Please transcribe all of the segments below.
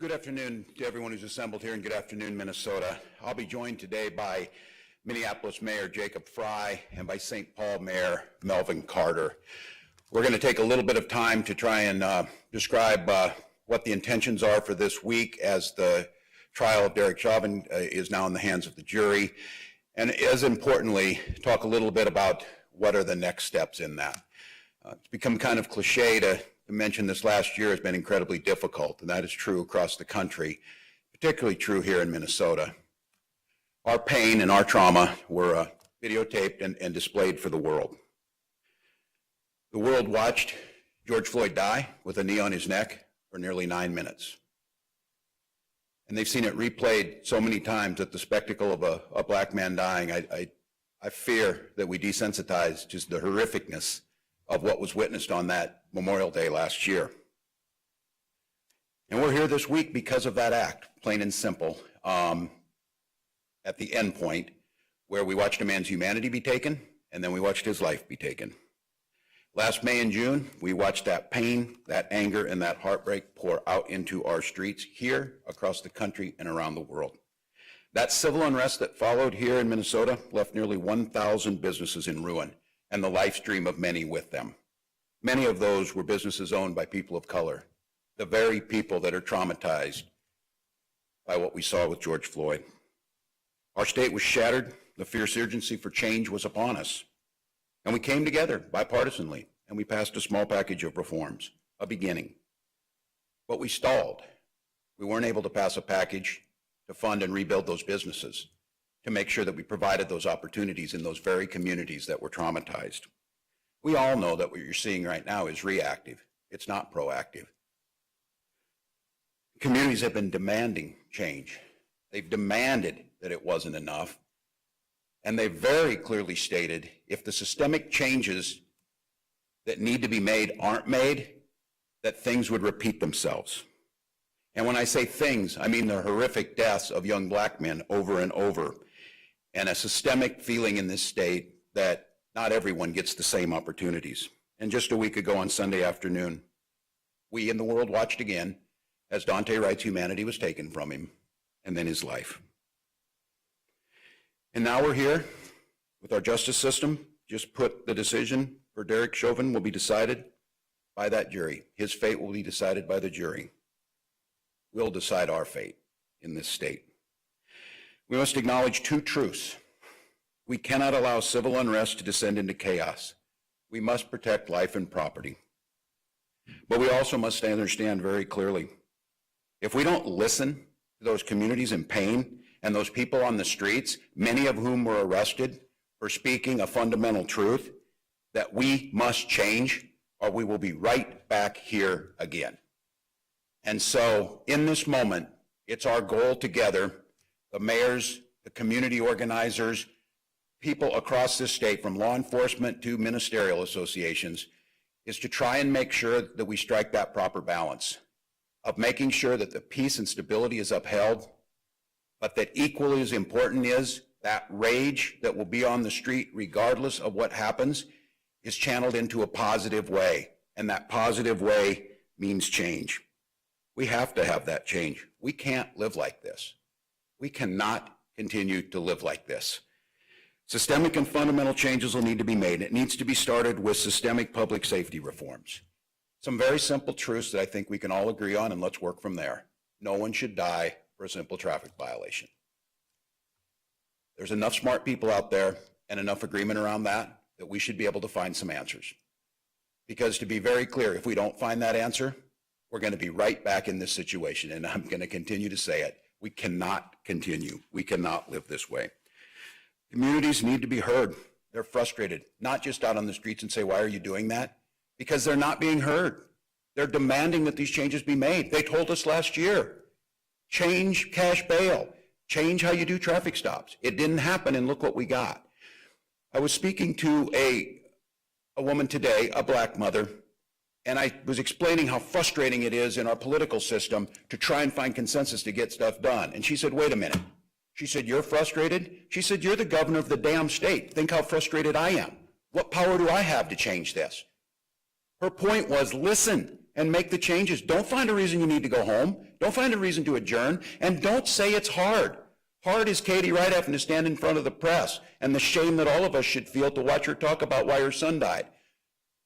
Good afternoon to everyone who's assembled here, and good afternoon, Minnesota. I'll be joined today by Minneapolis Mayor Jacob Fry and by St. Paul Mayor Melvin Carter. We're going to take a little bit of time to try and describe what the intentions are for this week as the trial of Derek Chauvin is now in the hands of the jury, and as importantly, talk a little bit about what are the next steps in that. It's become kind of cliche to mention this last year has been incredibly difficult, and that is true across the country, particularly true here in Minnesota. Our pain and our trauma were videotaped and displayed for the world. The world watched George Floyd die with a knee on his neck for nearly 9 minutes. And they've seen it replayed so many times that the spectacle of a black man dying, I fear that we desensitize just the horrificness of what was witnessed on that Memorial Day last year. And we're here this week because of that act, plain and simple, at the end point where we watched a man's humanity be taken, and then we watched his life be taken. Last May and June, we watched that pain, that anger, and that heartbreak pour out into our streets here, across the country, and around the world. That civil unrest that followed here in Minnesota left nearly 1,000 businesses in ruin, and the life stream of many with them. Many of those were businesses owned by people of color, the very people that are traumatized by what we saw with George Floyd. Our state was shattered, the fierce urgency for change was upon us, and we came together bipartisanly, and we passed a small package of reforms, a beginning. But we stalled. We weren't able to pass a package to fund and rebuild those businesses, to make sure that we provided those opportunities in those very communities that were traumatized. We all know that what you're seeing right now is reactive. It's not proactive. Communities have been demanding change. They've demanded that it wasn't enough. And they very clearly stated if the systemic changes that need to be made aren't made, that things would repeat themselves. And when I say things, I mean the horrific deaths of young black men over and over, and a systemic feeling in this state that not everyone gets the same opportunities. And just a week ago on Sunday afternoon, we in the world watched again as Daunte Wright's humanity was taken from him, and then his life. And now we're here with our justice system. Just put the decision for Derek Chauvin will be decided by that jury. His fate will be decided by the jury. We'll decide our fate in this state. We must acknowledge two truths. We cannot allow civil unrest to descend into chaos. We must protect life and property. But we also must understand very clearly, if we don't listen to those communities in pain and those people on the streets, many of whom were arrested for speaking a fundamental truth, that we must change or we will be right back here again. And so in this moment, it's our goal together, the mayors, the community organizers, people across this state, from law enforcement to ministerial associations, is to try and make sure that we strike that proper balance of making sure that the peace and stability is upheld, but that equally as important is that rage that will be on the street regardless of what happens is channeled into a positive way, and that positive way means change. We have to have that change. We can't live like this. We cannot continue to live like this. Systemic and fundamental changes will need to be made. It needs to be started with systemic public safety reforms. Some very simple truths that I think we can all agree on, and let's work from there. No one should die for a simple traffic violation. There's enough smart people out there and enough agreement around that we should be able to find some answers. Because to be very clear, if we don't find that answer, we're going to be right back in this situation, and I'm going to continue to say it. We cannot continue. We cannot live this way. Communities need to be heard. They're frustrated, not just out on the streets and say, why are you doing that? Because they're not being heard. They're demanding that these changes be made. They told us last year, change cash bail, change how you do traffic stops. It didn't happen, and look what we got. I was speaking to a woman today, a black mother, and I was explaining how frustrating it is in our political system to try and find consensus to get stuff done. And she said, wait a minute. She said, you're frustrated? She said, you're the governor of the damn state. Think how frustrated I am. What power do I have to change this? Her point was listen and make the changes. Don't find a reason you need to go home. Don't find a reason to adjourn. And don't say it's hard. Hard is Katie Wright having to stand in front of the press and the shame that all of us should feel to watch her talk about why her son died.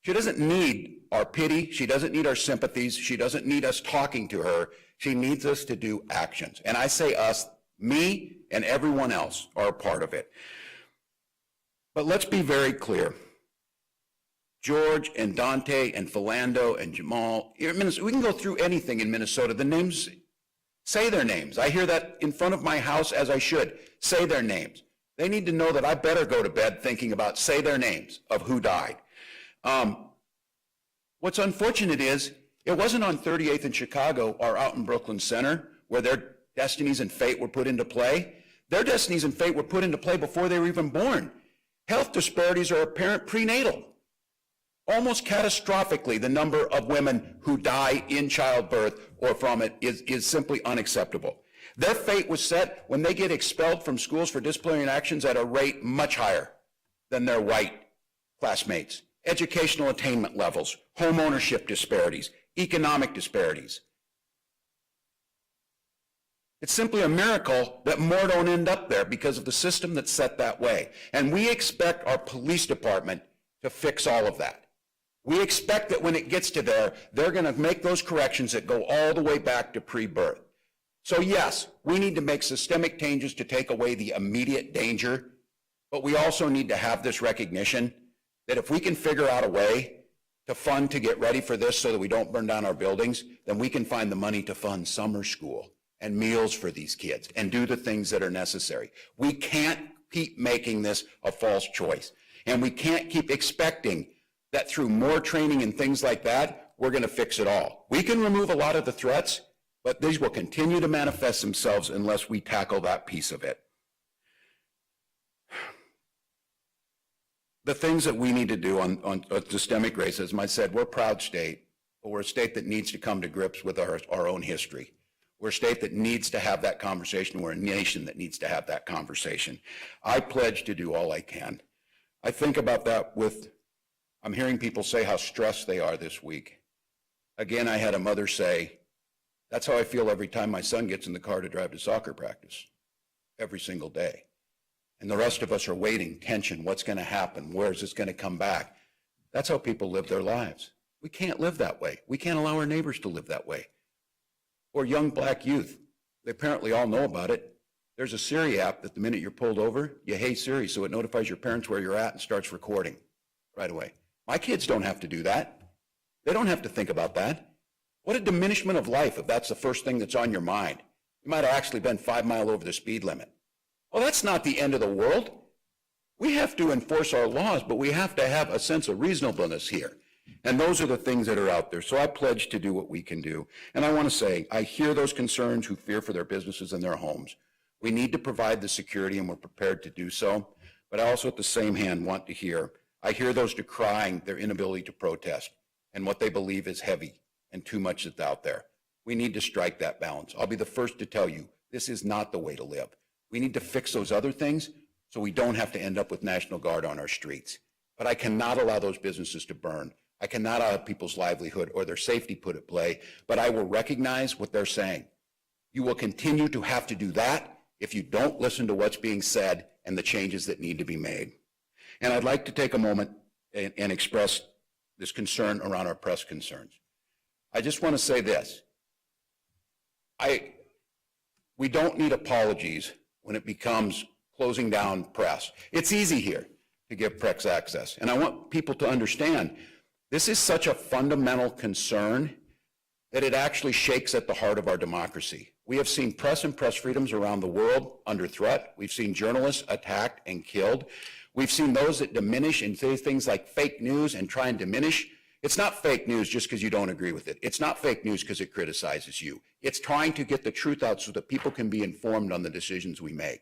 She doesn't need our pity. She doesn't need our sympathies. She doesn't need us talking to her. She needs us to do actions. And I say us, me and everyone else are a part of it. But let's be very clear. George and Dante and Philando and Jamal, we can go through anything in Minnesota. The names, say their names. I hear that in front of my house as I should. Say their names. They need to know that I better go to bed thinking about say their names of who died. What's unfortunate is it wasn't on 38th in Chicago or out in Brooklyn Center where their destinies and fate were put into play. Their destinies and fate were put into play before they were even born. Health disparities are apparent prenatal. Almost catastrophically, the number of women who die in childbirth or from it is simply unacceptable. Their fate was set when they get expelled from schools for disciplinary actions at a rate much higher than their white classmates. Educational attainment levels, home ownership disparities, economic disparities. It's simply a miracle that more don't end up there because of the system that's set that way. And we expect our police department to fix all of that. We expect that when it gets to there, they're going to make those corrections that go all the way back to pre-birth. So yes, we need to make systemic changes to take away the immediate danger, but we also need to have this recognition that if we can figure out a way to fund to get ready for this so that we don't burn down our buildings, then we can find the money to fund summer school and meals for these kids and do the things that are necessary. We can't keep making this a false choice. And we can't keep expecting that through more training and things like that, we're going to fix it all. We can remove a lot of the threats, but these will continue to manifest themselves unless we tackle that piece of it. The things that we need to do on systemic racism, I said, we're a proud state, but we're a state that needs to come to grips with our own history. We're a state that needs to have that conversation. We're a nation that needs to have that conversation. I pledge to do all I can. I think about that I'm hearing people say how stressed they are this week. Again, I had a mother say, that's how I feel every time my son gets in the car to drive to soccer practice, every single day. And the rest of us are waiting, tension, what's going to happen? Where is this going to come back? That's how people live their lives. We can't live that way. We can't allow our neighbors to live that way. Or young black youth. They apparently all know about it. There's a Siri app that the minute you're pulled over, you hey Siri, so it notifies your parents where you're at and starts recording right away. My kids don't have to do that. They don't have to think about that. What a diminishment of life if that's the first thing that's on your mind. You might have actually been 5 miles over the speed limit. Well, that's not the end of the world. We have to enforce our laws, but we have to have a sense of reasonableness here. And those are the things that are out there. So I pledge to do what we can do. And I want to say, I hear those concerns who fear for their businesses and their homes. We need to provide the security, and we're prepared to do so. But I also, at the same hand, want to hear, I hear those decrying their inability to protest and what they believe is heavy and too much that's out there. We need to strike that balance. I'll be the first to tell you, this is not the way to live. We need to fix those other things so we don't have to end up with National Guard on our streets. But I cannot allow those businesses to burn. I cannot allow people's livelihood or their safety put at play, but I will recognize what they're saying. You will continue to have to do that if you don't listen to what's being said and the changes that need to be made. And I'd like to take a moment and express this concern around our press concerns. I just want to say this. We don't need apologies when it becomes closing down press. It's easy here to give press access. And I want people to understand this is such a fundamental concern that it actually shakes at the heart of our democracy. We have seen press and press freedoms around the world under threat. We've seen journalists attacked and killed. We've seen those that diminish and say things like fake news and try and diminish. It's not fake news just because you don't agree with it. It's not fake news because it criticizes you. It's trying to get the truth out so that people can be informed on the decisions we make.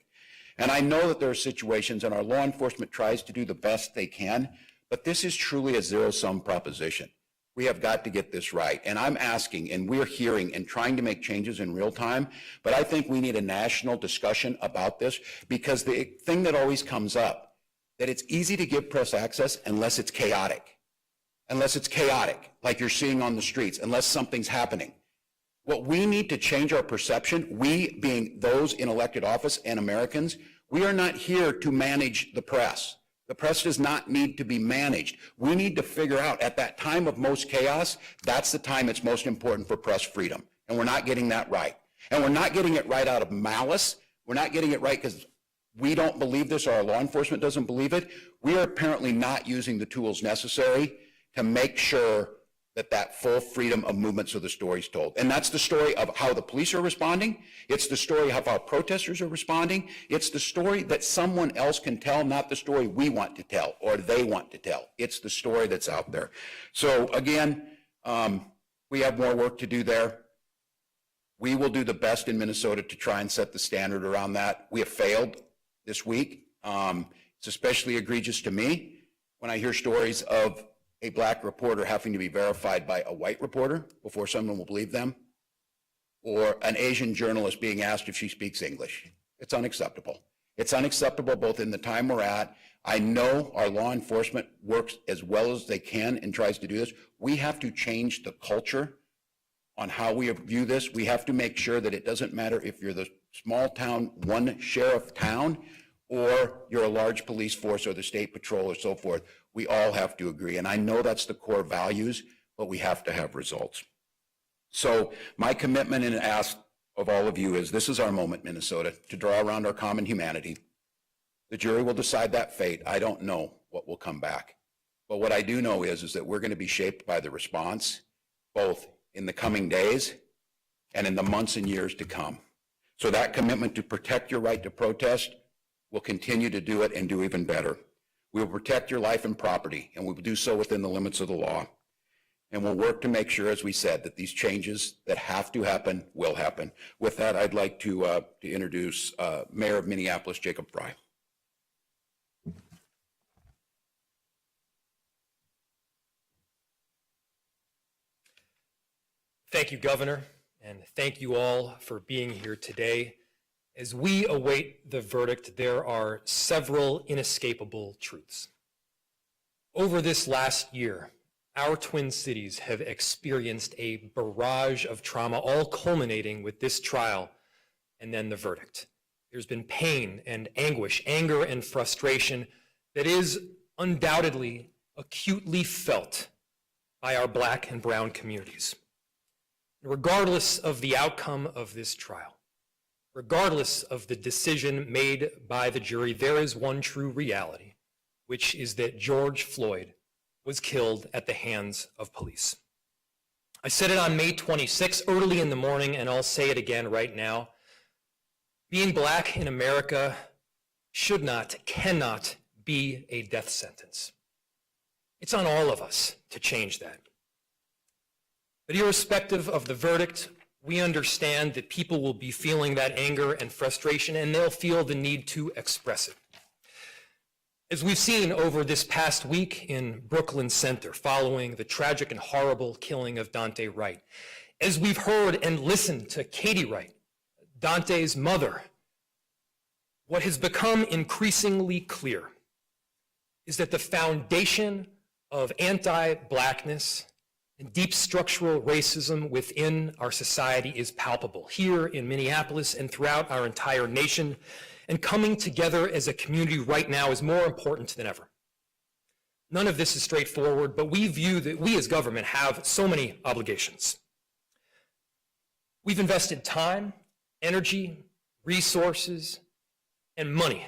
And I know that there are situations, and our law enforcement tries to do the best they can, but this is truly a zero-sum proposition. We have got to get this right. And I'm asking, and we're hearing and trying to make changes in real time, but I think we need a national discussion about this, because the thing that always comes up, that it's easy to give press access unless it's chaotic. unless it's chaotic, like you're seeing on the streets, unless something's happening. What we need to change our perception, we being those in elected office and Americans, we are not here to manage the press. The press does not need to be managed. We need to figure out at that time of most chaos, that's the time it's most important for press freedom. And we're not getting that right. And we're not getting it right out of malice. We're not getting it right because we don't believe this or our law enforcement doesn't believe it. We are apparently not using the tools necessary to make sure that that full freedom of movement so the story's told. And that's the story of how the police are responding. It's the story of how protesters are responding. It's the story that someone else can tell, not the story we want to tell or they want to tell. It's the story that's out there. So again, we have more work to do there. We will do the best in Minnesota to try and set the standard around that. We have failed this week. It's especially egregious to me when I hear stories of a black reporter having to be verified by a white reporter before someone will believe them, or an Asian journalist being asked if she speaks English. It's unacceptable. It's unacceptable both in the time we're at. I know our law enforcement works as well as they can and tries to do this. We have to change the culture on how we view this. We have to make sure that it doesn't matter if you're the small town, one sheriff town, or you're a large police force or the state patrol or so forth. We all have to agree. And I know that's the core values, but we have to have results. So my commitment and ask of all of you is this is our moment, Minnesota, to draw around our common humanity. The jury will decide that fate. I don't know what will come back. But what I do know is that we're going to be shaped by the response, both in the coming days and in the months and years to come. So that commitment to protect your right to protest, we'll continue to do it and do even better. We will protect your life and property, and we will do so within the limits of the law. And we'll work to make sure, as we said, that these changes that have to happen will happen. With that, I'd like to introduce Mayor of Minneapolis, Jacob Frey. Thank you, Governor, and thank you all for being here today. As we await the verdict, there are several inescapable truths. Over this last year, our Twin Cities have experienced a barrage of trauma, all culminating with this trial and then the verdict. There's been pain and anguish, anger and frustration that is undoubtedly acutely felt by our Black and brown communities. Regardless of the outcome of this trial, regardless of the decision made by the jury, there is one true reality, which is that George Floyd was killed at the hands of police. I said it on May 26, early in the morning, and I'll say it again right now. Being Black in America should not, cannot be a death sentence. It's on all of us to change that. But irrespective of the verdict, we understand that people will be feeling that anger and frustration, and they'll feel the need to express it. As we've seen over this past week in Brooklyn Center, following the tragic and horrible killing of Daunte Wright, as we've heard and listened to Katie Wright, Daunte's mother, what has become increasingly clear is that the foundation of anti-Blackness and deep structural racism within our society is palpable here in Minneapolis and throughout our entire nation, and coming together as a community right now is more important than ever. None of this is straightforward, but we view that we as government have so many obligations. We've invested time, energy, resources, and money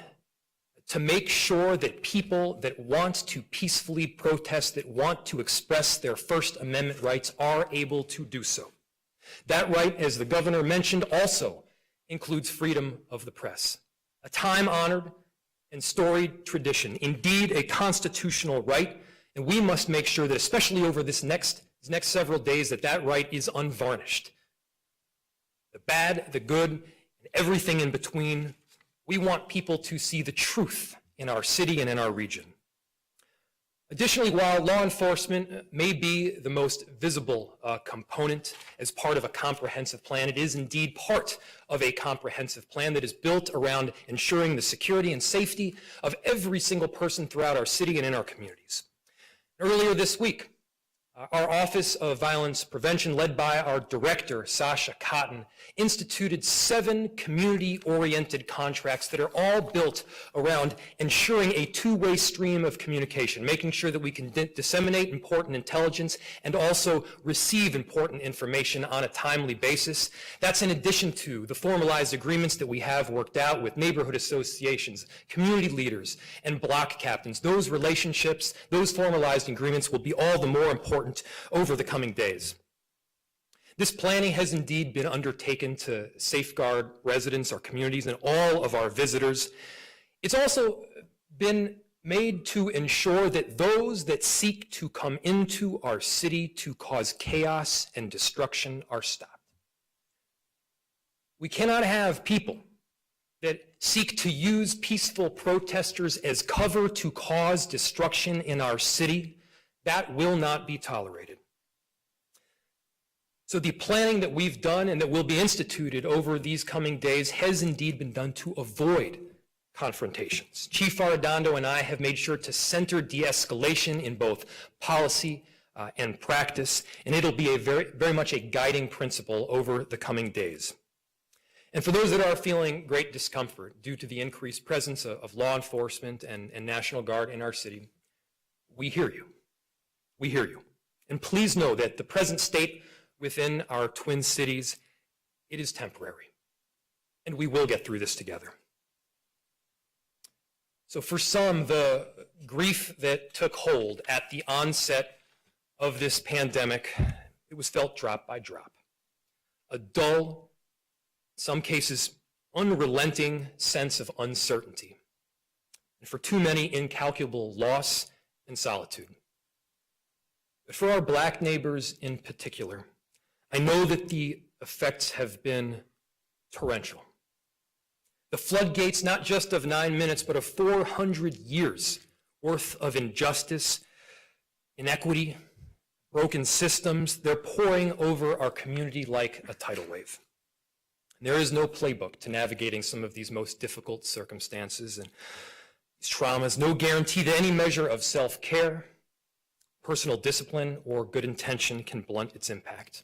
to make sure that people that want to peacefully protest, that want to express their First Amendment rights, are able to do so. That right, as the governor mentioned, also includes freedom of the press, a time-honored and storied tradition, indeed a constitutional right, and we must make sure that, especially over these next several days, that right is unvarnished. The bad, the good, and everything in between. We want people to see the truth in our city and in our region. Additionally, while law enforcement may be the most visible component as part of a comprehensive plan, it is indeed part of a comprehensive plan that is built around ensuring the security and safety of every single person throughout our city and in our communities. Earlier this week, Our Office of Violence Prevention, led by our director, Sasha Cotton, instituted 7 community-oriented contracts that are all built around ensuring a two-way stream of communication, making sure that we can disseminate important intelligence and also receive important information on a timely basis. That's in addition to the formalized agreements that we have worked out with neighborhood associations, community leaders, and block captains. Those relationships, those formalized agreements will be all the more important over the coming days. This planning has indeed been undertaken to safeguard residents, our communities, and all of our visitors. It's also been made to ensure that those that seek to come into our city to cause chaos and destruction are stopped. We cannot have people that seek to use peaceful protesters as cover to cause destruction in our city. That will not be tolerated. So the planning that we've done and that will be instituted over these coming days has indeed been done to avoid confrontations. Chief Arredondo and I have made sure to center de-escalation in both policy and practice, and it'll be a very much a guiding principle over the coming days. And for those that are feeling great discomfort due to the increased presence of law enforcement and National Guard in our city, we hear you. We hear you. And please know that the present state within our twin cities, it is temporary. And we will get through this together. So for some, the grief that took hold at the onset of this pandemic, it was felt drop by drop. A dull, in some cases, unrelenting sense of uncertainty. And for too many, incalculable loss and solitude. But for our Black neighbors in particular, I know that the effects have been torrential. The floodgates, not just of 9 minutes, but of 400 years worth of injustice, inequity, broken systems, they're pouring over our community like a tidal wave. There is no playbook to navigating some of these most difficult circumstances and these traumas, no guarantee that any measure of self-care, personal discipline, or good intention can blunt its impact.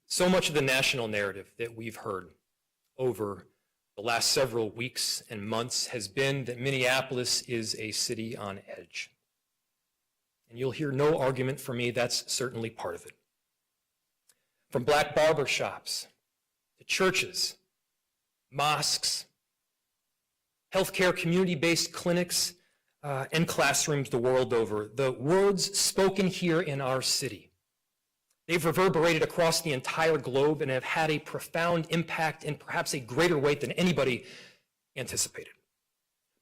So much of the national narrative that we've heard over the last several weeks and months has been that Minneapolis is a city on edge. And you'll hear no argument from me, that's certainly part of it. From Black barber shops, to churches, mosques, healthcare community-based clinics, and classrooms the world over. The words spoken here in our city, they've reverberated across the entire globe and have had a profound impact in perhaps a greater weight than anybody anticipated.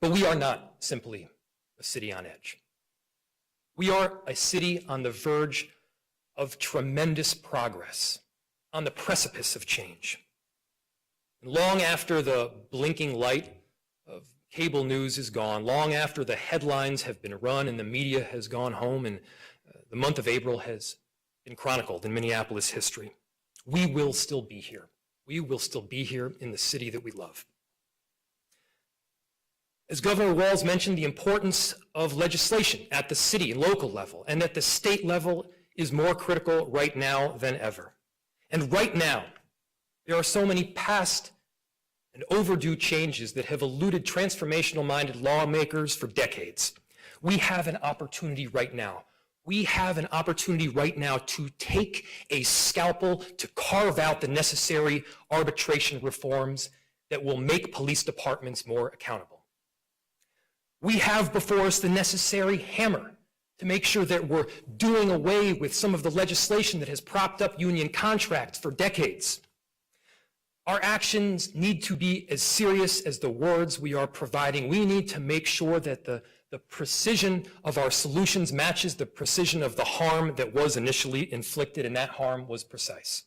But we are not simply a city on edge. We are a city on the verge of tremendous progress, on the precipice of change. And long after the blinking light of cable news is gone, long after the headlines have been run and the media has gone home and the month of April has been chronicled in Minneapolis history, we will still be here. We will still be here in the city that we love. As Governor Walz mentioned, the importance of legislation at the city and local level and at the state level is more critical right now than ever. And right now, there are so many past and overdue changes that have eluded transformational-minded lawmakers for decades. We have an opportunity right now. We have an opportunity right now to take a scalpel to carve out the necessary arbitration reforms that will make police departments more accountable. We have before us the necessary hammer to make sure that we're doing away with some of the legislation that has propped up union contracts for decades. Our actions need to be as serious as the words we are providing. We need to make sure that the precision of our solutions matches the precision of the harm that was initially inflicted, and that harm was precise.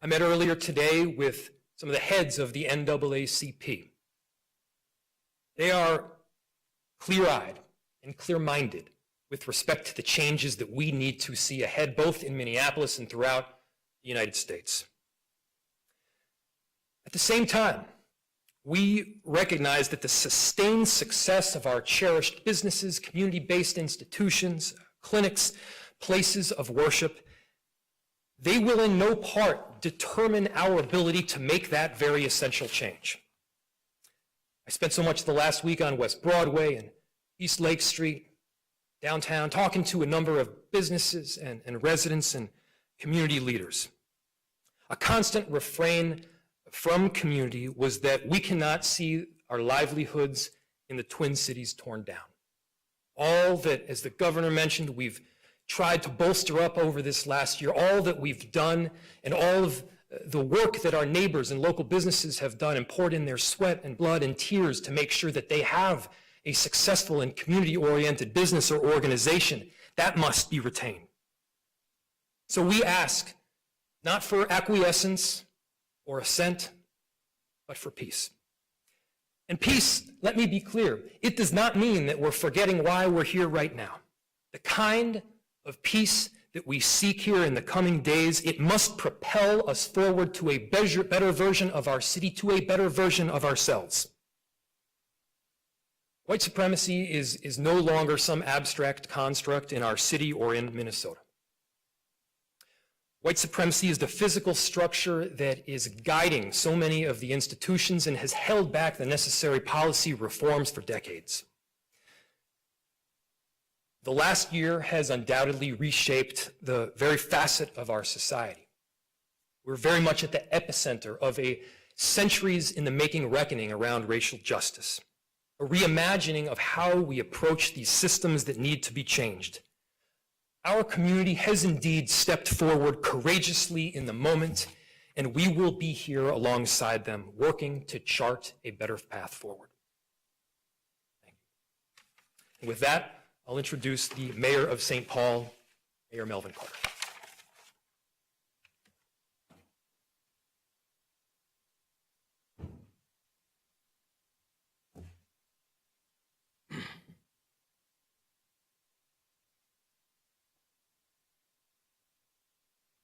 I met earlier today with some of the heads of the NAACP. They are clear-eyed and clear-minded with respect to the changes that we need to see ahead, both in Minneapolis and throughout the United States. At the same time, we recognize that the sustained success of our cherished businesses, community-based institutions, clinics, places of worship, they will in no part determine our ability to make that very essential change. I spent so much of the last week on West Broadway and East Lake Street, downtown, talking to a number of businesses and residents and community leaders. A constant refrain from community was that we cannot see our livelihoods in the Twin Cities torn down. All that, as the governor mentioned, we've tried to bolster up over this last year, all that we've done and all of the work that our neighbors and local businesses have done and poured in their sweat and blood and tears to make sure that they have a successful and community-oriented business or organization, that must be retained. So we ask, not for acquiescence or assent, but for peace. And peace, let me be clear, it does not mean that we're forgetting why we're here right now. The kind of peace that we seek here in the coming days, it must propel us forward to a better version of our city, to a better version of ourselves. White supremacy is no longer some abstract construct in our city or in Minnesota. White supremacy is the physical structure that is guiding so many of the institutions and has held back the necessary policy reforms for decades. The last year has undoubtedly reshaped the very facet of our society. We're very much at the epicenter of a centuries in the making reckoning around racial justice, a reimagining of how we approach these systems that need to be changed. Our community has indeed stepped forward courageously in the moment, and we will be here alongside them, working to chart a better path forward. Thank you. And with that, I'll introduce the Mayor of St. Paul, Mayor Melvin Carter.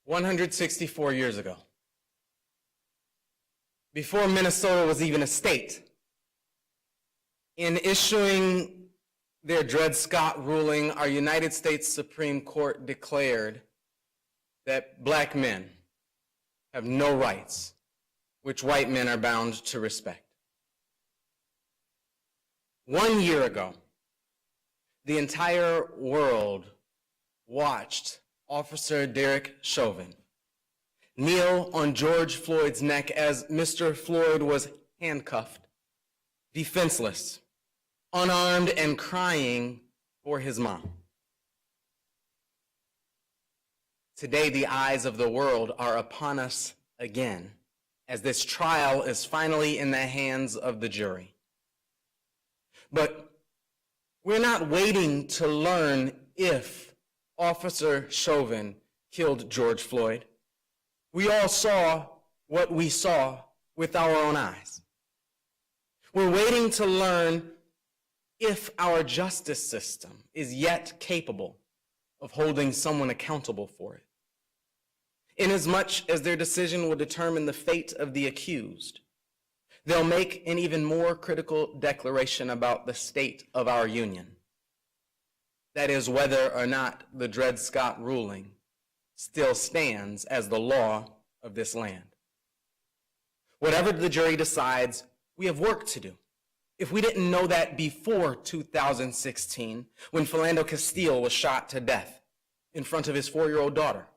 "164 years ago, before Minnesota was even a state, in issuing their Dred Scott ruling, our United States Supreme Court declared that black men have no rights, which white men are bound to respect. 1 year ago, the entire world watched Officer Derek Chauvin kneel on George Floyd's neck as Mr. Floyd was handcuffed, defenseless, unarmed, and crying for his mom. Today, the eyes of the world are upon us again, as this trial is finally in the hands of the jury. But we're not waiting to learn if Officer Chauvin killed George Floyd. We all saw what we saw with our own eyes. We're waiting to learn if our justice system is yet capable of holding someone accountable for it. Inasmuch as their decision will determine the fate of the accused, they'll make an even more critical declaration about the state of our union. That is, whether or not the Dred Scott ruling still stands as the law of this land. Whatever the jury decides, we have work to do. If we didn't know that before 2016, when Philando Castile was shot to death in front of his 4-year-old daughter,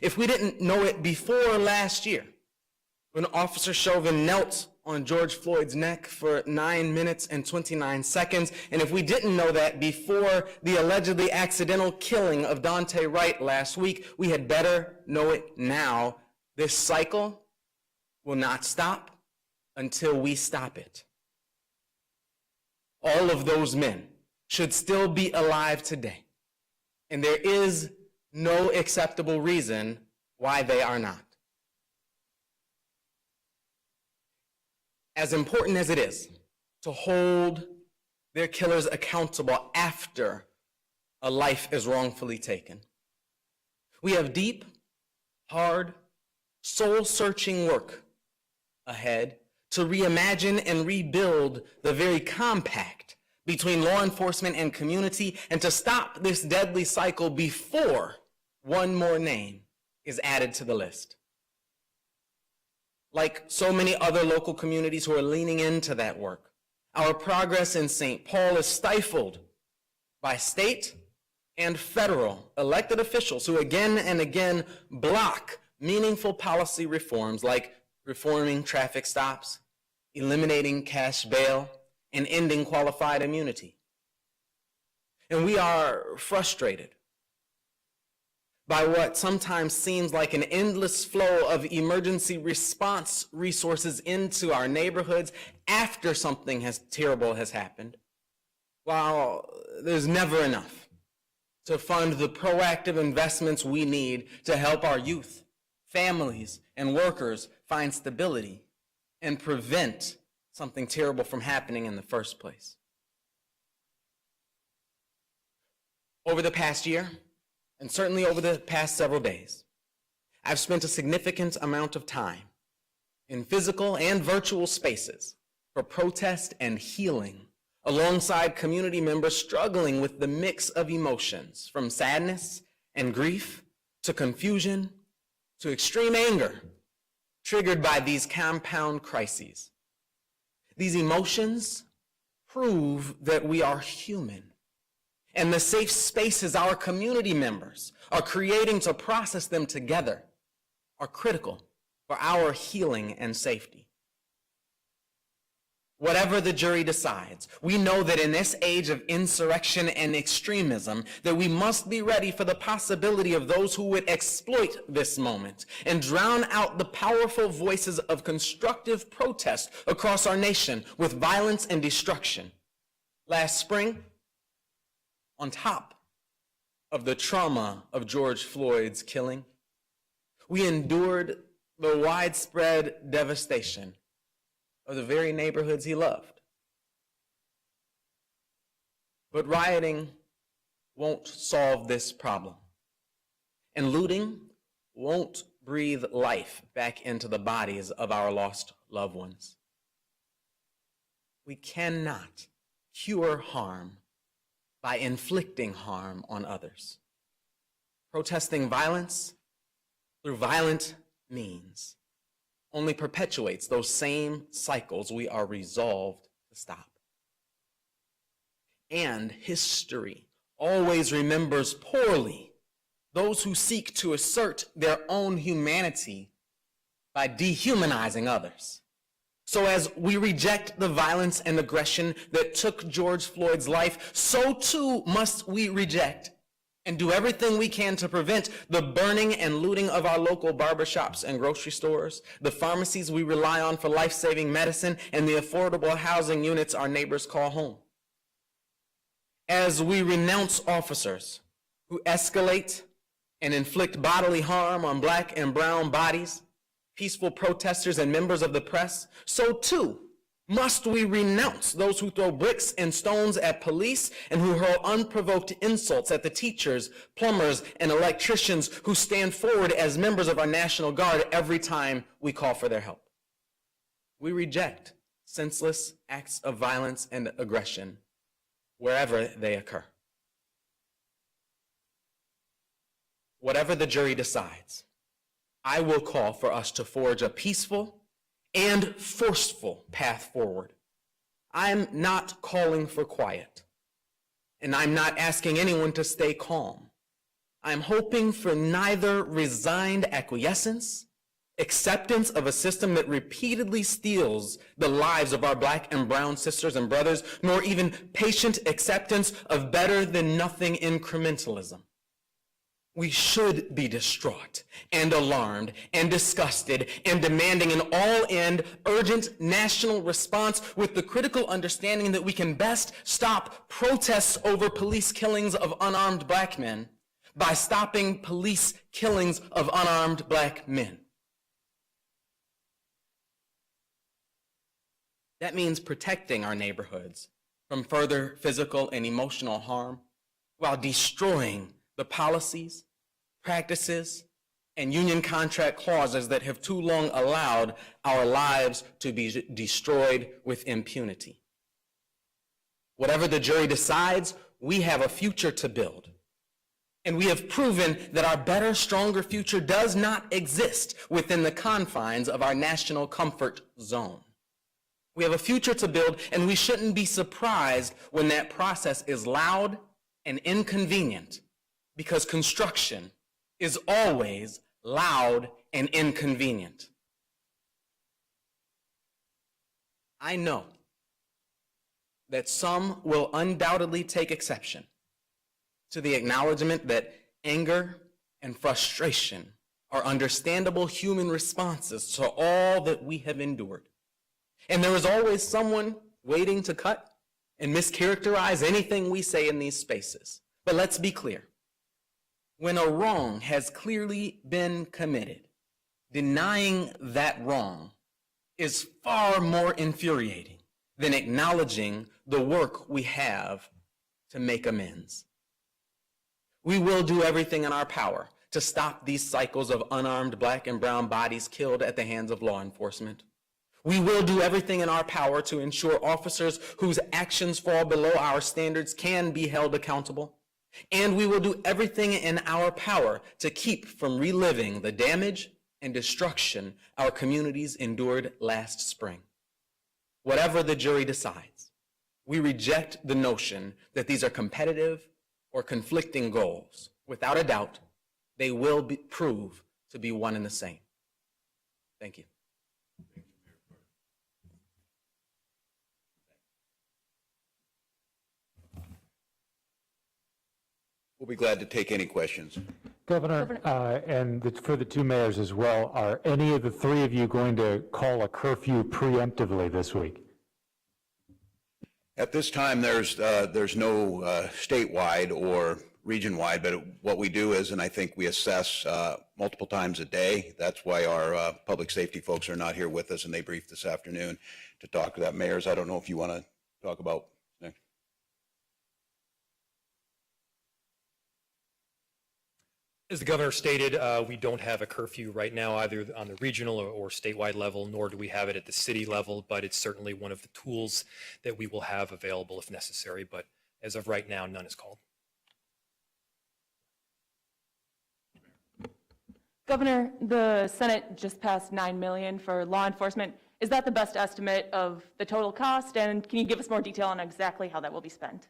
if we didn't know it before last year, when Officer Chauvin knelt on George Floyd's neck for 9 minutes and 29 seconds, and if we didn't know that before the allegedly accidental killing of Daunte Wright last week, we had better know it now. This cycle will not stop until we stop it. All of those men should still be alive today, and there is no acceptable reason why they are not. As important as it is to hold their killers accountable after a life is wrongfully taken, we have deep, hard, soul-searching work ahead to reimagine and rebuild the very compact between law enforcement and community, and to stop this deadly cycle before one more name is added to the list. Like so many other local communities who are leaning into that work, our progress in St. Paul is stifled by state and federal elected officials who again and again block meaningful policy reforms like reforming traffic stops, eliminating cash bail, and ending qualified immunity. And we are frustrated by what sometimes seems like an endless flow of emergency response resources into our neighborhoods after something terrible has happened, while there's never enough to fund the proactive investments we need to help our youth, families, and workers find stability and prevent something terrible from happening in the first place. Over the past year, and certainly over the past several days, I've spent a significant amount of time in physical and virtual spaces for protest and healing alongside community members struggling with the mix of emotions from sadness and grief to confusion to extreme anger triggered by these compound crises. These emotions prove that we are human, and the safe spaces our community members are creating to process them together are critical for our healing and safety. Whatever the jury decides, we know that in this age of insurrection and extremism, that we must be ready for the possibility of those who would exploit this moment and drown out the powerful voices of constructive protest across our nation with violence and destruction. Last spring, on top of the trauma of George Floyd's killing, we endured the widespread devastation of the very neighborhoods he loved. But rioting won't solve this problem, and looting won't breathe life back into the bodies of our lost loved ones. We cannot cure harm by inflicting harm on others. Protesting violence through violent means only perpetuates those same cycles we are resolved to stop. And history always remembers poorly those who seek to assert their own humanity by dehumanizing others. So as we reject the violence and aggression that took George Floyd's life, so too must we reject and do everything we can to prevent the burning and looting of our local barbershops and grocery stores, the pharmacies we rely on for life-saving medicine, and the affordable housing units our neighbors call home. As we renounce officers who escalate and inflict bodily harm on Black and brown bodies, peaceful protesters, and members of the press, so too must we renounce those who throw bricks and stones at police and who hurl unprovoked insults at the teachers, plumbers, and electricians who stand forward as members of our National Guard every time we call for their help. We reject senseless acts of violence and aggression wherever they occur. Whatever the jury decides, I will call for us to forge a peaceful and forceful path forward. I'm not calling for quiet, and I'm not asking anyone to stay calm. I'm hoping for neither resigned acquiescence, acceptance of a system that repeatedly steals the lives of our Black and brown sisters and brothers, nor even patient acceptance of better than nothing incrementalism. We should be distraught and alarmed and disgusted and demanding an all-in, urgent national response with the critical understanding that we can best stop protests over police killings of unarmed Black men by stopping police killings of unarmed Black men. That means protecting our neighborhoods from further physical and emotional harm while destroying the policies, practices, and union contract clauses that have too long allowed our lives to be destroyed with impunity. Whatever the jury decides, we have a future to build. And we have proven that our better, stronger future does not exist within the confines of our national comfort zone. We have a future to build, and we shouldn't be surprised when that process is loud and inconvenient, because construction is always loud and inconvenient. I know that some will undoubtedly take exception to the acknowledgement that anger and frustration are understandable human responses to all that we have endured. And there is always someone waiting to cut and mischaracterize anything we say in these spaces. But let's be clear. When a wrong has clearly been committed, denying that wrong is far more infuriating than acknowledging the work we have to make amends. We will do everything in our power to stop these cycles of unarmed Black and brown bodies killed at the hands of law enforcement. We will do everything in our power to ensure officers whose actions fall below our standards can be held accountable. And we will do everything in our power to keep from reliving the damage and destruction our communities endured last spring. Whatever the jury decides, we reject the notion that these are competitive or conflicting goals. Without a doubt, they will prove to be one and the same. Thank you. We'll be glad to take any questions. Governor, for the two mayors as well, are any of the three of you going to call a curfew preemptively this week? At this time, there's no statewide or region-wide, but what we do is, and I think we assess multiple times a day. That's why our public safety folks are not here with us, and they briefed this afternoon to talk to that. Mayors, I don't know if you want to talk about next. As the governor stated, we don't have a curfew right now, either on the regional or statewide level, nor do we have it at the city level, but it's certainly one of the tools that we will have available if necessary. But as of right now, none is called. Governor, the Senate just passed $9 million for law enforcement. Is that the best estimate of the total cost? And can you give us more detail on exactly how that will be spent?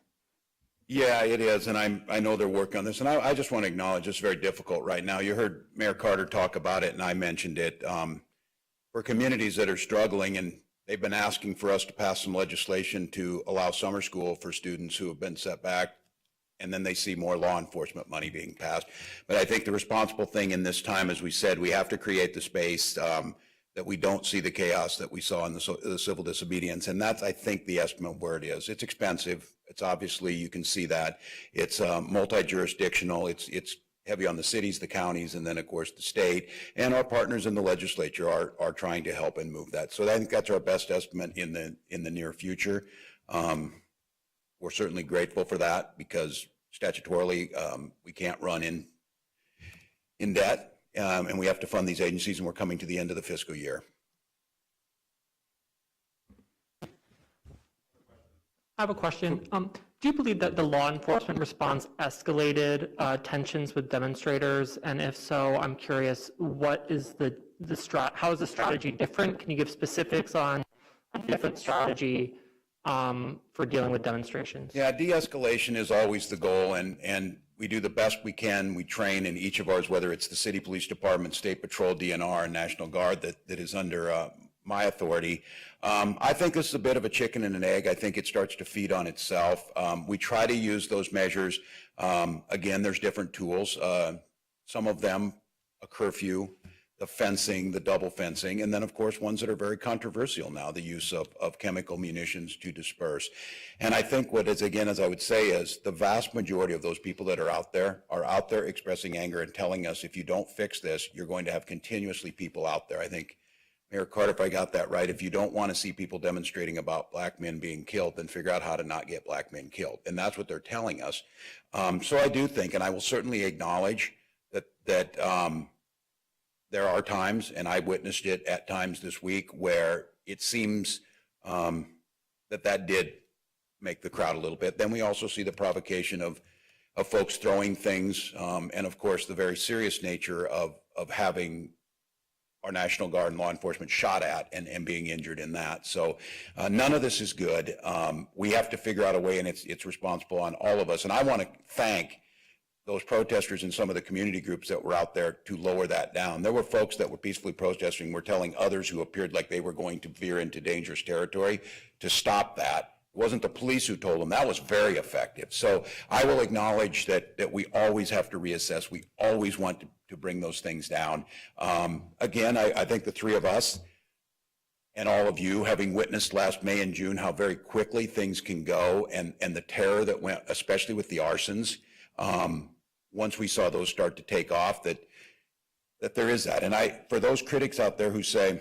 Yeah, it is, and I know they're working on this, and I just want to acknowledge it's very difficult right now. You heard Mayor Carter talk about it, and I mentioned it. For communities that are struggling, and they've been asking for us to pass some legislation to allow summer school for students who have been set back, and then they see more law enforcement money being passed. But I think the responsible thing in this time, as we said, we have to create the space that we don't see the chaos that we saw in the civil disobedience. And that's, I think, the estimate where it is. It's expensive. It's obviously, you can see that. It's multi-jurisdictional. It's heavy on the cities, the counties, and then, of course, the state. And our partners in the legislature are trying to help and move that. So I think that's our best estimate in the near future. We're certainly grateful for that because statutorily, we can't run in debt. And we have to fund these agencies, and we're coming to the end of the fiscal year. I have a question. Do you believe that the law enforcement response escalated tensions with demonstrators? And if so, I'm curious, what is how is the strategy different? Can you give specifics on a different strategy for dealing with demonstrations? Yeah, de-escalation is always the goal, and we do the best we can. We train in each of ours, whether it's the City Police Department, State Patrol, DNR, and National Guard that is under my authority. I think this is a bit of a chicken and an egg. I think it starts to feed on itself. We try to use those measures. Again, there's different tools. Some of them, a curfew, the fencing, the double fencing, and then, of course, ones that are very controversial now, the use of chemical munitions to disperse. And I think what is, again, as I would say, is the vast majority of those people that are out there expressing anger and telling us, if you don't fix this, you're going to have continuously people out there. I think, Mayor Carter, if I got that right, if you don't want to see people demonstrating about black men being killed, then figure out how to not get black men killed. And that's what they're telling us. So I do think, and I will certainly acknowledge that there are times, and I witnessed it at times this week, where it seems that did make the crowd a little bit. Then we also see the provocation of folks throwing things, and of course, the very serious nature of having our National Guard and law enforcement shot at and being injured in that. So none of this is good. We have to figure out a way, and it's responsible on all of us. And I want to thank those protesters and some of the community groups that were out there to lower that down. There were folks that were peacefully protesting, were telling others who appeared like they were going to veer into dangerous territory to stop that. It wasn't the police who told them. That was very effective. So I will acknowledge that we always have to reassess. We always want to bring those things down. Again, I think the three of us and all of you, having witnessed last May and June how very quickly things can go, and the terror that went, especially with the arsons, once we saw those start to take off, that there is that. And for those critics out there who say,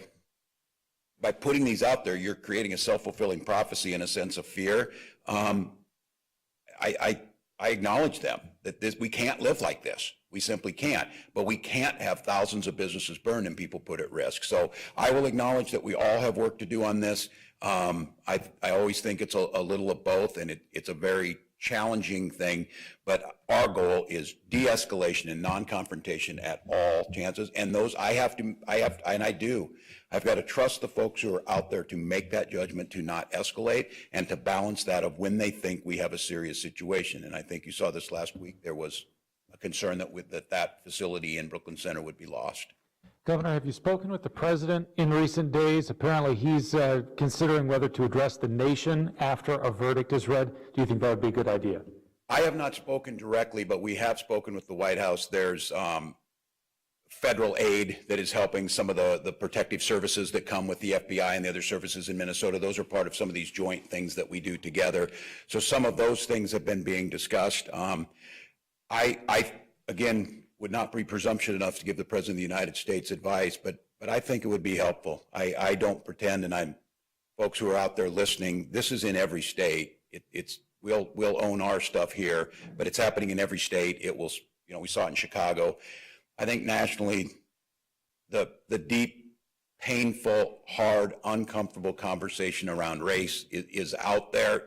by putting these out there, you're creating a self-fulfilling prophecy and a sense of fear, I acknowledge them, that we can't live like this. We simply can't. But we can't have thousands of businesses burned and people put at risk. So I will acknowledge that we all have work to do on this. I always think it's a little of both, and it's a very challenging thing, but our goal is de-escalation and non-confrontation at all chances. And those I've got to trust the folks who are out there to make that judgment to not escalate and to balance that of when they think we have a serious situation. And I think you saw this last week. There was a concern that facility in Brooklyn Center would be lost. Governor, have you spoken with the president in recent days? Apparently he's considering whether to address the nation after a verdict is read. Do you think that would be a good idea? I have not spoken directly, but we have spoken with the White House. There's federal aid that is helping some of the protective services that come with the FBI and the other services in Minnesota. Those are part of some of these joint things that we do together. So some of those things have been being discussed. I again, would not be presumption enough to give the President of the United States advice, but I think it would be helpful. I don't pretend, and folks who are out there listening, this is in every state. We'll own our stuff here, but it's happening in every state. It will, we saw it in Chicago. I think nationally, the deep, painful, hard, uncomfortable conversation around race is out there.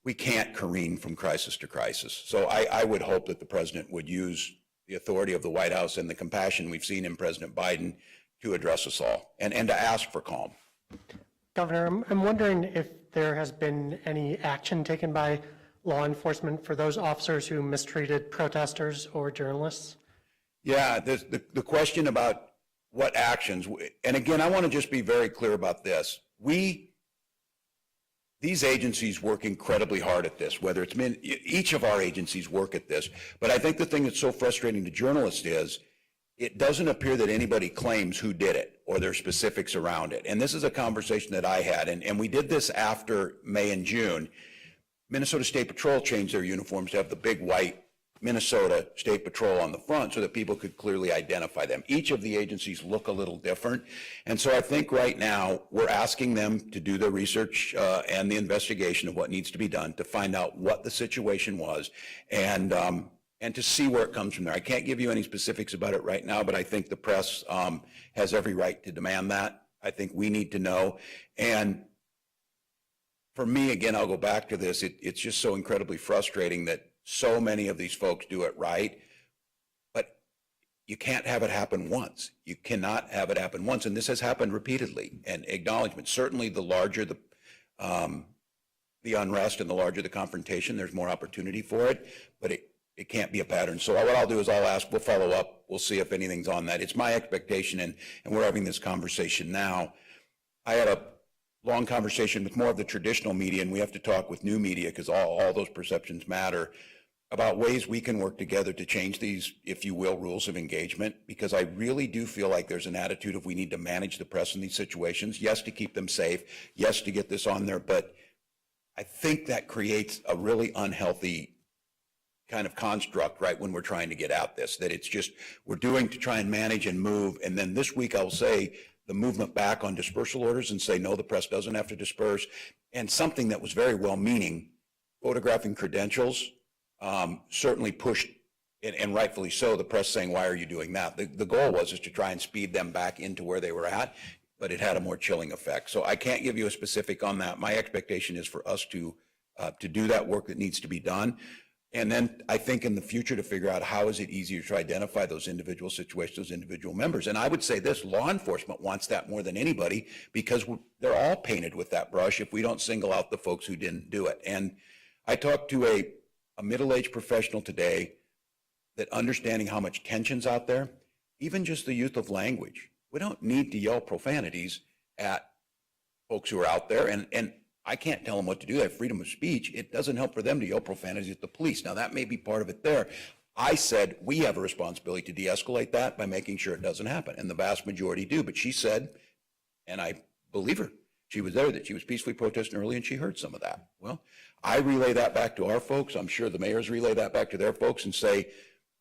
We can't careen from crisis to crisis. So I would hope that the President would use the authority of the White House and the compassion we've seen in President Biden to address us all and to ask for calm. Governor, I'm wondering if there has been any action taken by law enforcement for those officers who mistreated protesters or journalists? Yeah, the question about what actions, and again, I want to just be very clear about this. These agencies work incredibly hard at this, whether it's each of our agencies work at this. But I think the thing that's so frustrating to journalists is it doesn't appear that anybody claims who did it or their specifics around it. And this is a conversation that I had, and we did this after May and June. Minnesota State Patrol changed their uniforms to have the big white Minnesota State Patrol on the front so that people could clearly identify them. Each of the agencies look a little different. And so I think right now we're asking them to do the research and the investigation of what needs to be done to find out what the situation was and to see where it comes from there. I can't give you any specifics about it right now, but I think the press has every right to demand that. I think we need to know. And for me, again, I'll go back to this. It's just so incredibly frustrating that so many of these folks do it right, but you can't have it happen once. You cannot have it happen once, and this has happened repeatedly. And acknowledgement, certainly the larger the unrest and the larger the confrontation, there's more opportunity for it, but it can't be a pattern. So what I'll do is we'll follow up, we'll see if anything's on that. It's my expectation, and we're having this conversation now. I had a long conversation with more of the traditional media, and we have to talk with new media because all those perceptions matter, about ways we can work together to change these, if you will, rules of engagement, because I really do feel like there's an attitude of we need to manage the press in these situations. Yes, to keep them safe. Yes, to get this on there. But I think that creates a really unhealthy kind of construct, right, when we're trying to get at this, that it's just we're doing to try and manage and move. And then this week I'll say the movement back on dispersal orders and say, no, the press doesn't have to disperse. And something that was very well-meaning, photographing credentials, certainly pushed, and rightfully so, the press saying, why are you doing that? The goal was to try and speed them back into where they were at, but it had a more chilling effect. So I can't give you a specific on that. My expectation is for us to to do that work that needs to be done. And then I think in the future to figure out how is it easier to identify those individual situations, those individual members. And I would say this, law enforcement wants that more than anybody because they're all painted with that brush if we don't single out the folks who didn't do it. And I talked to a middle-aged professional today that understanding how much tension's out there, even just the youth of language. We don't need to yell profanities at folks who are out there. And I can't tell them what to do. They have freedom of speech. It doesn't help for them to yell profanities at the police. Now, that may be part of it there. I said we have a responsibility to de-escalate that by making sure it doesn't happen, and the vast majority do. But she said, and I believe her, she was there, that she was peacefully protesting early and she heard some of that. Well, I relay that back to our folks. I'm sure the mayors relay that back to their folks and say,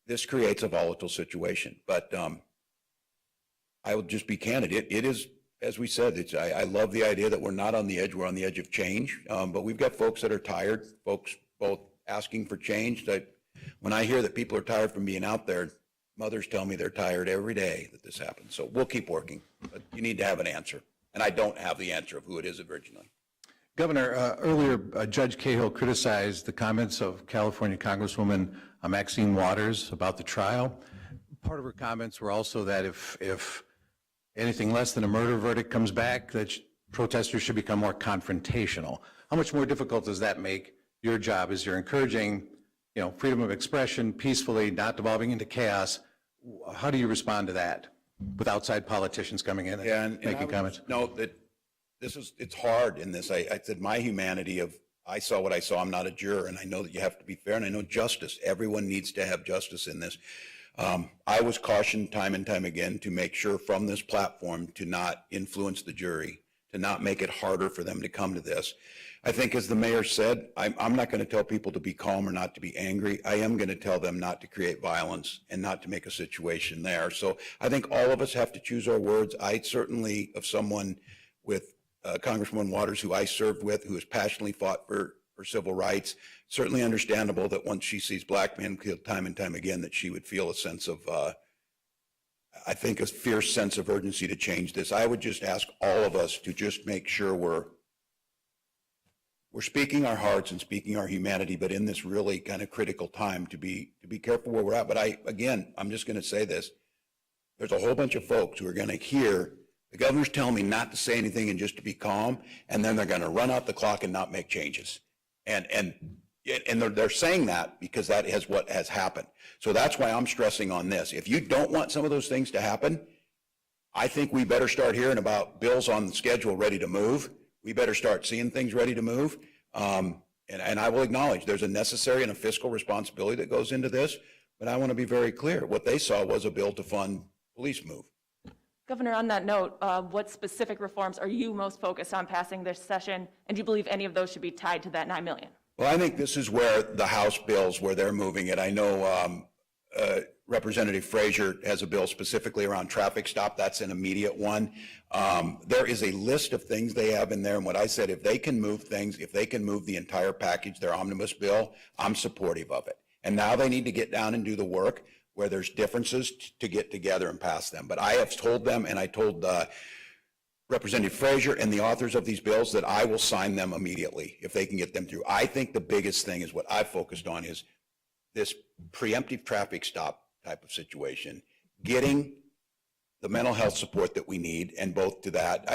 this creates a volatile situation. But I will just be candid. It is, as we said, I love the idea that we're not on the edge, we're on the edge of change, but we've got folks that are tired, folks both asking for change. That when I hear that people are tired from being out there, mothers tell me they're tired every day that this happens. So we'll keep working, but you need to have an answer. And I don't have the answer of who it is originally. Governor, earlier Judge Cahill criticized the comments of California Congresswoman Maxine Waters about the trial. Part of her comments were also that if anything less than a murder verdict comes back, that protesters should become more confrontational. How much more difficult does that make your job as you're encouraging, freedom of expression peacefully, not devolving into chaos? How do you respond to that with outside politicians coming in and making comments? Note that it's hard in this. I said my humanity of, I saw what I saw. I'm not a juror, and I know that you have to be fair, and I know justice. Everyone needs to have justice in this. I was cautioned time and time again to make sure from this platform to not influence the jury, to not make it harder for them to come to this. I think, as the mayor said, I'm not going to tell people to be calm or not to be angry. I am going to tell them not to create violence and not to make a situation there. So I think all of us have to choose our words. I certainly, of someone with Congresswoman Waters, who I served with, who has passionately fought for civil rights, certainly understandable that once she sees black men killed time and time again, that she would feel a sense of, I think, a fierce sense of urgency to change this. I would just ask all of us to just make sure we're speaking our hearts and speaking our humanity, but in this really kind of critical time to be careful where we're at. But I'm just going to say this. There's a whole bunch of folks who are going to hear the governor's telling me not to say anything and just to be calm, and then they're going to run out the clock and not make changes. And they're saying that because that is what has happened. So that's why I'm stressing on this. If you don't want some of those things to happen, I think we better start hearing about bills on the schedule ready to move. We better start seeing things ready to move. And I will acknowledge there's a necessary and a fiscal responsibility that goes into this, but I want to be very clear. What they saw was a bill to fund police move. Governor, on that note, what specific reforms are you most focused on passing this session? And do you believe any of those should be tied to that $9 million? Well, I think this is where the House bills, where they're moving it. I know Representative Frazier has a bill specifically around traffic stop. That's an immediate one. There is a list of things they have in there. And what I said, if they can move things, if they can move the entire package, their omnibus bill, I'm supportive of it. And now they need to get down and do the work where there's differences to get together and pass them. But I have told them, and I told Representative Frazier and the authors of these bills, that I will sign them immediately if they can get them through. I think the biggest thing is what I've focused on is this preemptive traffic stop type of situation, getting the mental health support that we need, and both to that.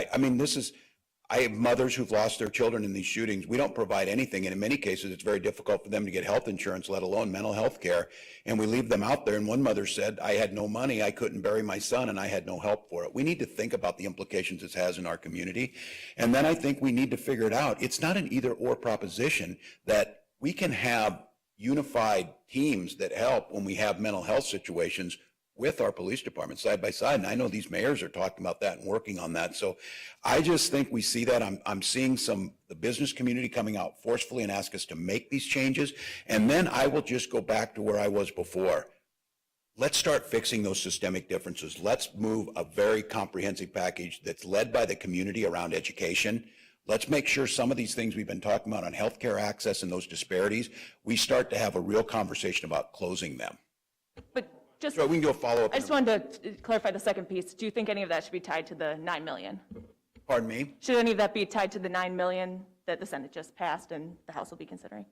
I have mothers who've lost their children in these shootings. We don't provide anything, and in many cases, it's very difficult for them to get health insurance, let alone mental health care, and we leave them out there. And one mother said, I had no money, I couldn't bury my son, and I had no help for it. We need to think about the implications this has in our community, and then I think we need to figure it out. It's not an either-or proposition that we can have unified teams that help when we have mental health situations with our police department side by side. And I know these mayors are talking about that and working on that. So I just think we see that. I'm seeing the business community coming out forcefully and ask us to make these changes. And then I will just go back to where I was before. Let's start fixing those systemic differences. Let's move a very comprehensive package that's led by the community around education. Let's make sure some of these things we've been talking about on healthcare access and those disparities, we start to have a real conversation about closing them. But just, So we can do a follow-up. I just wanted to clarify the second piece. Do you think any of that should be tied to the $9 million? Pardon me? Should any of that be tied to the $9 million that the Senate just passed and the House will be considering?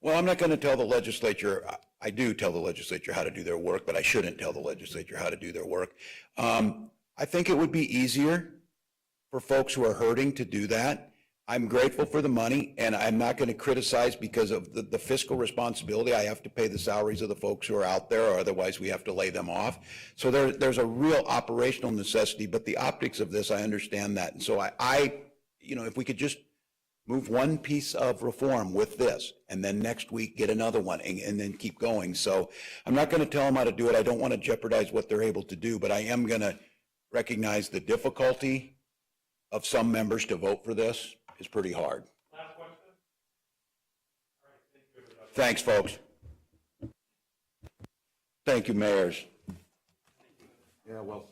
Well, I'm not going to tell the legislature, I do tell the legislature how to do their work, but I shouldn't tell the legislature how to do their work. I think it would be easier for folks who are hurting to do that. I'm grateful for the money, and I'm not going to criticize because of the fiscal responsibility. I have to pay the salaries of the folks who are out there, or otherwise we have to lay them off. So there's a real operational necessity, but the optics of this, I understand that. And so if we could just move one piece of reform with this, and then next week get another one, and then keep going. So I'm not going to tell them how to do it. I don't want to jeopardize what they're able to do, but I am going to recognize the difficulty of some members to vote for this is pretty hard. Last question. Thanks, folks. Thank you, mayors. Yeah, well.